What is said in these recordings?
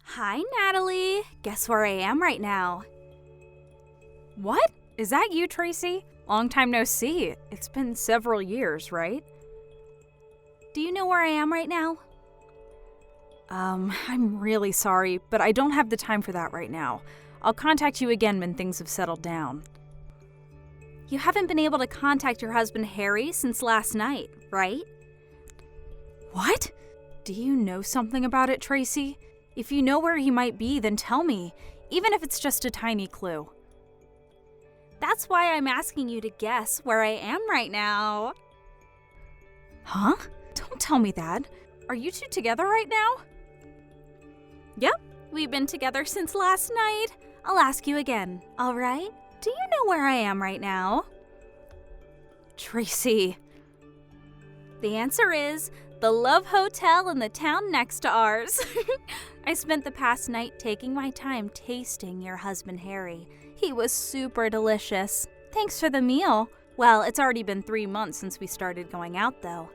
Hi, Natalie. Guess where I am right now? What? Is that you, Tracy? Long time no see. It's been several years, right? Do you know where I am right now? I'm really sorry, but I don't have the time for that right now. I'll contact you again when things have settled down. You haven't been able to contact your husband Harry since last night, right? What? Do you know something about it, Tracy? If you know where he might be, then tell me, even if it's just a tiny clue. That's why I'm asking you to guess where I am right now. Huh? Don't tell me that. Are you two together right now? Yep, we've been together since last night. I'll ask you again, all right? Do you know where I am right now? Tracy. The answer is the Love Hotel in the town next to ours. I spent the past night taking my time tasting your husband Harry. He was super delicious. Thanks for the meal. Well, it's already been 3 months since we started going out, though.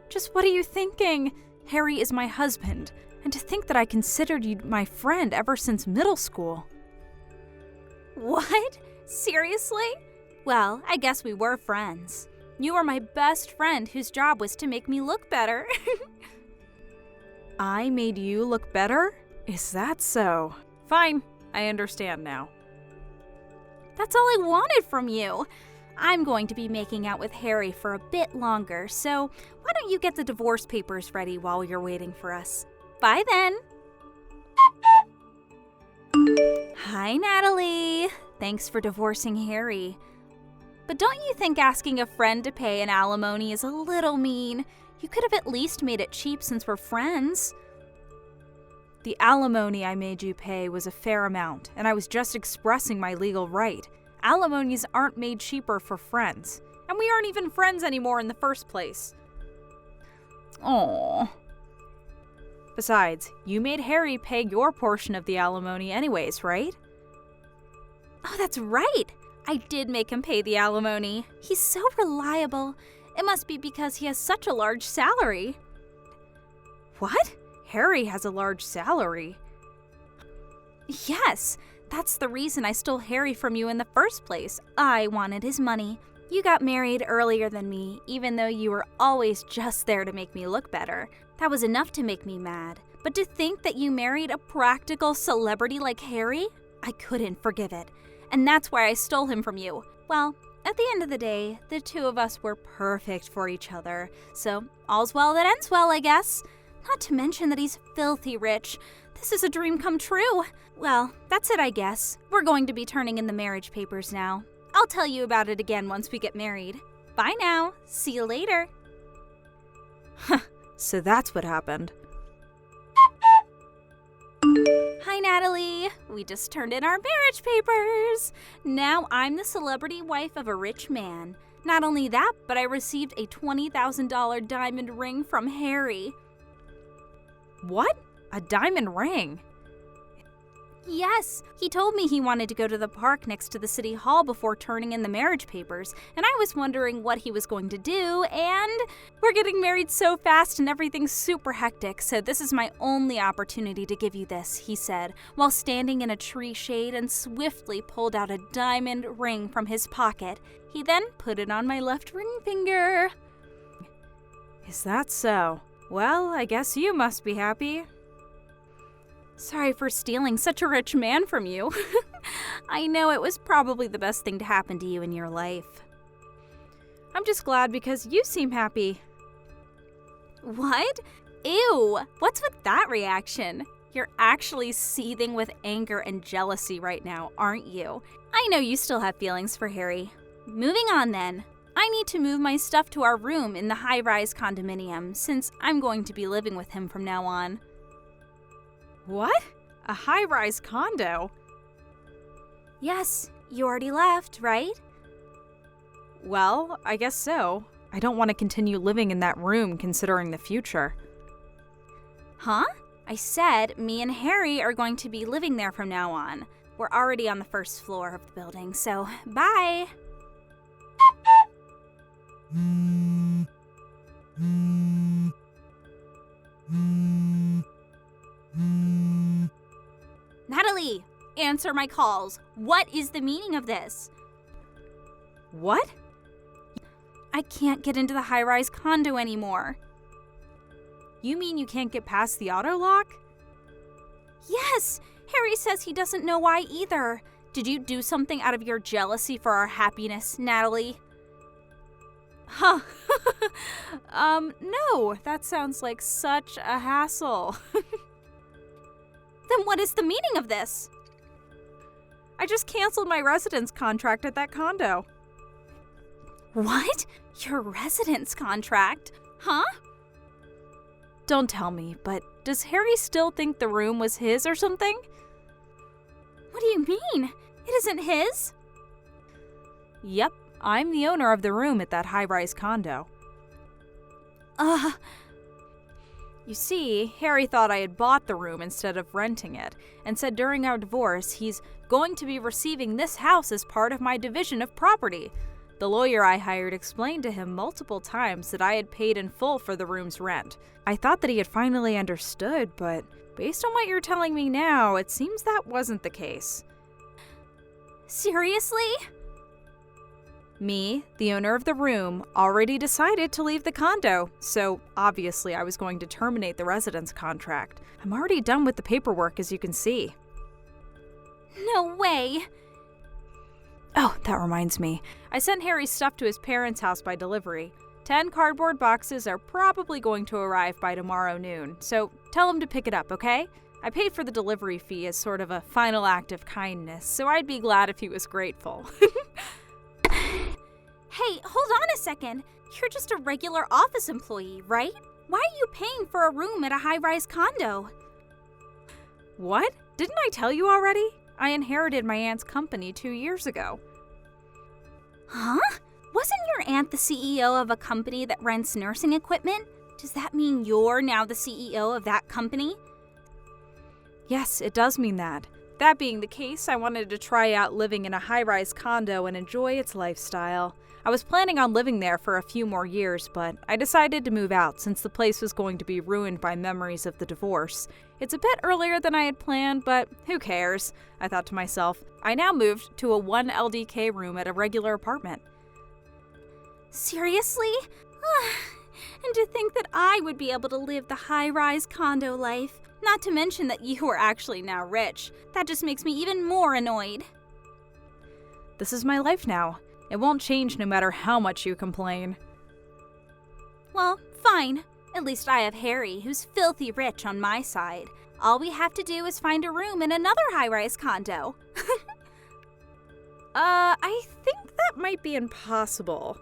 Just what are you thinking? Harry is my husband, and to think that I considered you my friend ever since middle school. What? Seriously? Well, I guess we were friends. You were my best friend whose job was to make me look better. I made you look better? Is that so? Fine, I understand now. That's all I wanted from you. I'm going to be making out with Harry for a bit longer, so why don't you get the divorce papers ready while you're waiting for us? Bye then. Hi, Natalie. Thanks for divorcing Harry. But don't you think asking a friend to pay an alimony is a little mean? You could have at least made it cheap since we're friends. The alimony I made you pay was a fair amount, and I was just expressing my legal right. Alimonies aren't made cheaper for friends, and we aren't even friends anymore in the first place. Aww. Besides, you made Harry pay your portion of the alimony anyways, right? Oh, that's right. I did make him pay the alimony. He's so reliable. It must be because he has such a large salary. What? Harry has a large salary? Yes, that's the reason I stole Harry from you in the first place. I wanted his money. You got married earlier than me, even though you were always just there to make me look better. That was enough to make me mad. But to think that you married a practical celebrity like Harry, I couldn't forgive it. And that's why I stole him from you. Well, at the end of the day, the two of us were perfect for each other. So, all's well that ends well, I guess. Not to mention that he's filthy rich. This is a dream come true. Well, that's it, I guess. We're going to be turning in the marriage papers now. I'll tell you about it again once we get married. Bye now. See you later. So that's what happened. Hi, Natalie. We just turned in our marriage papers. Now I'm the celebrity wife of a rich man. Not only that, but I received a $20,000 diamond ring from Harry. What? A diamond ring? Yes, he told me he wanted to go to the park next to the city hall before turning in the marriage papers, and I was wondering what he was going to do, and we're getting married so fast and everything's super hectic, so this is my only opportunity to give you this, he said, while standing in a tree shade and swiftly pulled out a diamond ring from his pocket. He then put it on my left ring finger. Is that so? Well, I guess you must be happy. Sorry for stealing such a rich man from you. I know it was probably the best thing to happen to you in your life. I'm just glad because you seem happy. What? Ew! What's with that reaction? You're actually seething with anger and jealousy right now, aren't you? I know you still have feelings for Harry. Moving on then. I need to move my stuff to our room in the high-rise condominium since I'm going to be living with him from now on. What? A high-rise condo? Yes, you already left, right? Well, I guess so. I don't want to continue living in that room considering the future. Huh? I said me and Harry are going to be living there from now on. We're already on the first floor of the building, so bye. Natalie, answer my calls. What is the meaning of this? What? I can't get into the high-rise condo anymore. You mean you can't get past the auto lock? Yes, Harry says he doesn't know why either. Did you do something out of your jealousy for our happiness, Natalie? Huh. No, that sounds like such a hassle. Then what is the meaning of this? I just canceled my residence contract at that condo. What? Your residence contract? Huh? Don't tell me, but does Harry still think the room was his or something? What do you mean? It isn't his? Yep, I'm the owner of the room at that high-rise condo. You see, Harry thought I had bought the room instead of renting it, and said during our divorce he's going to be receiving this house as part of my division of property. The lawyer I hired explained to him multiple times that I had paid in full for the room's rent. I thought that he had finally understood, but based on what you're telling me now, it seems that wasn't the case. Seriously? Me, the owner of the room, already decided to leave the condo, so obviously I was going to terminate the residence contract. I'm already done with the paperwork, as you can see. No way. Oh, that reminds me. I sent Harry's stuff to his parents' house by delivery. 10 cardboard boxes are probably going to arrive by tomorrow noon, so tell him to pick it up, okay? I paid for the delivery fee as sort of a final act of kindness, so I'd be glad if he was grateful. Hey, hold on a second. You're just a regular office employee, right? Why are you paying for a room at a high-rise condo? What? Didn't I tell you already? I inherited my aunt's company 2 years ago. Huh? Wasn't your aunt the CEO of a company that rents nursing equipment? Does that mean you're now the CEO of that company? Yes, it does mean that. That being the case, I wanted to try out living in a high-rise condo and enjoy its lifestyle. I was planning on living there for a few more years, but I decided to move out since the place was going to be ruined by memories of the divorce. It's a bit earlier than I had planned, but who cares? I thought to myself. I now moved to a 1 LDK room at a regular apartment. Seriously? And to think that I would be able to live the high-rise condo life. Not to mention that you are actually now rich. That just makes me even more annoyed. This is my life now. It won't change no matter how much you complain. Well, fine. At least I have Harry, who's filthy rich on my side. All we have to do is find a room in another high-rise condo. I think that might be impossible.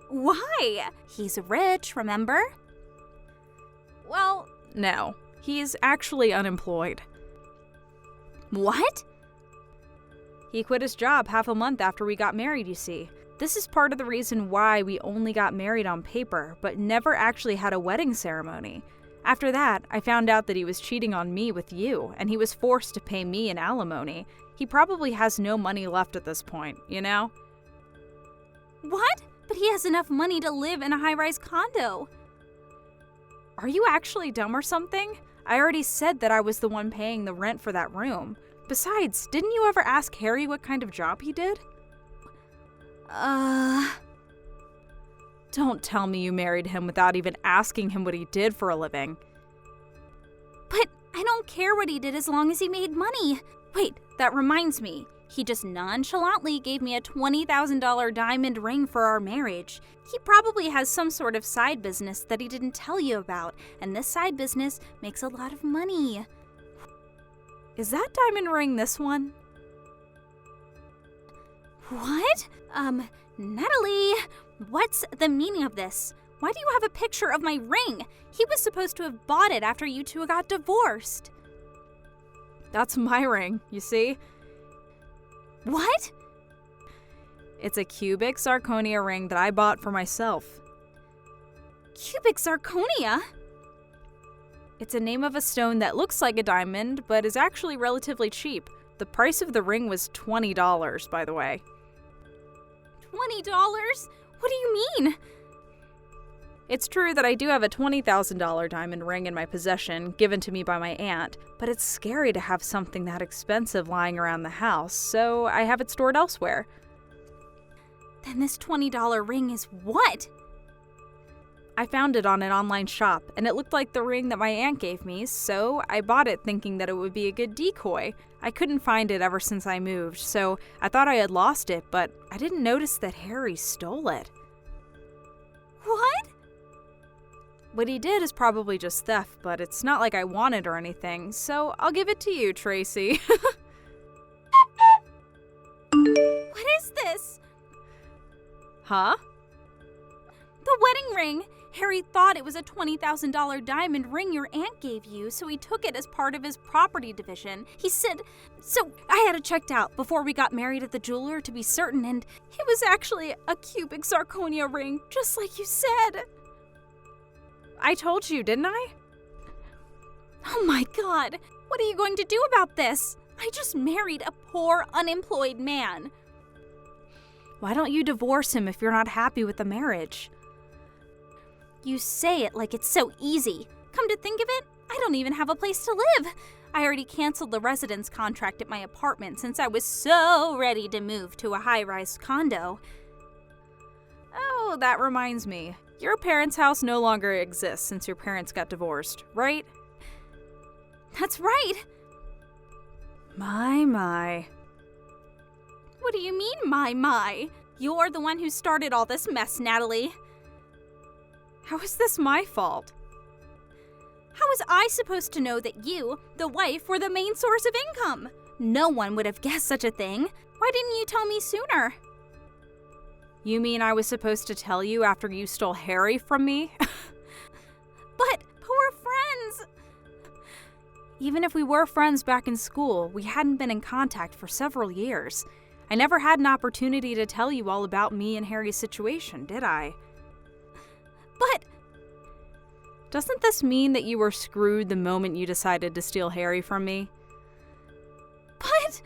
Why? He's rich, remember? Well, no. He's actually unemployed. What? He quit his job half a month after we got married, you see. This is part of the reason why we only got married on paper, but never actually had a wedding ceremony. After that, I found out that he was cheating on me with you, and he was forced to pay me an alimony. He probably has no money left at this point, you know? What? But he has enough money to live in a high-rise condo. Are you actually dumb or something? I already said that I was the one paying the rent for that room. Besides, didn't you ever ask Harry what kind of job he did? Don't tell me you married him without even asking him what he did for a living. But I don't care what he did as long as he made money. Wait, that reminds me. He just nonchalantly gave me a $20,000 diamond ring for our marriage. He probably has some sort of side business that he didn't tell you about, and this side business makes a lot of money. Is that diamond ring this one? What? Natalie, what's the meaning of this? Why do you have a picture of my ring? He was supposed to have bought it after you two got divorced. That's my ring, you see? What? It's a cubic zirconia ring that I bought for myself. Cubic zirconia? It's a name of a stone that looks like a diamond, but is actually relatively cheap. The price of the ring was $20, by the way. $20? What do you mean? It's true that I do have a $20,000 diamond ring in my possession, given to me by my aunt, but it's scary to have something that expensive lying around the house, so I have it stored elsewhere. Then this $20 ring is what? I found it on an online shop, and it looked like the ring that my aunt gave me, so I bought it thinking that it would be a good decoy. I couldn't find it ever since I moved, so I thought I had lost it, but I didn't notice that Harry stole it. What? What he did is probably just theft, but it's not like I want it or anything, so I'll give it to you, Tracy. What is this? Huh? The wedding ring! Harry thought it was a $20,000 diamond ring your aunt gave you, so he took it as part of his property division. He said, so I had it checked out before we got married at the jeweler to be certain, and it was actually a cubic zirconia ring, just like you said. I told you, didn't I? Oh my God, what are you going to do about this? I just married a poor, unemployed man. Why don't you divorce him if you're not happy with the marriage? You say it like it's so easy. Come to think of it, I don't even have a place to live. I already canceled the residence contract at my apartment since I was so ready to move to a high-rise condo. Oh, that reminds me. Your parents' house no longer exists since your parents got divorced, right? That's right. My. What do you mean, my? You're the one who started all this mess, Natalie. How is this my fault? How was I supposed to know that you, the wife, were the main source of income? No one would have guessed such a thing. Why didn't you tell me sooner? You mean I was supposed to tell you after you stole Harry from me? But we're friends. Even if we were friends back in school, we hadn't been in contact for several years. I never had an opportunity to tell you all about me and Harry's situation, did I? But doesn't this mean that you were screwed the moment you decided to steal Harry from me? But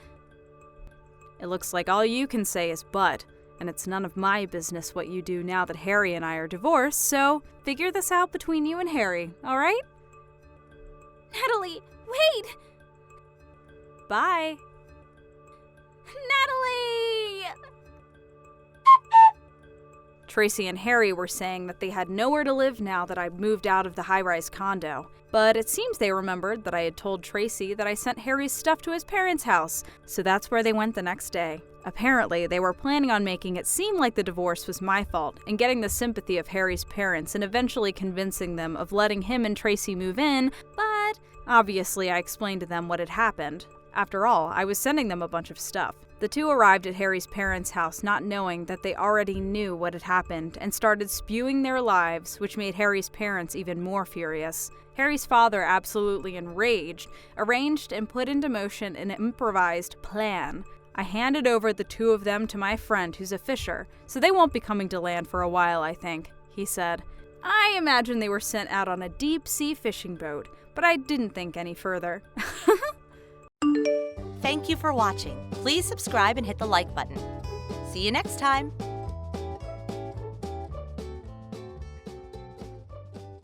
it looks like all you can say is but, and it's none of my business what you do now that Harry and I are divorced, so figure this out between you and Harry, all right? Natalie, wait! Bye. Natalie! Tracy and Harry were saying that they had nowhere to live now that I'd moved out of the high-rise condo. But it seems they remembered that I had told Tracy that I sent Harry's stuff to his parents' house, so that's where they went the next day. Apparently, they were planning on making it seem like the divorce was my fault and getting the sympathy of Harry's parents and eventually convincing them of letting him and Tracy move in, but obviously I explained to them what had happened. After all, I was sending them a bunch of stuff. The two arrived at Harry's parents' house not knowing that they already knew what had happened and started spewing their lives, which made Harry's parents even more furious. Harry's father, absolutely enraged, arranged and put into motion an improvised plan. I handed over the two of them to my friend who's a fisher, so they won't be coming to land for a while, I think, he said. I imagine they were sent out on a deep-sea fishing boat, but I didn't think any further. Thank you for watching. Please subscribe and hit the like button. See you next time.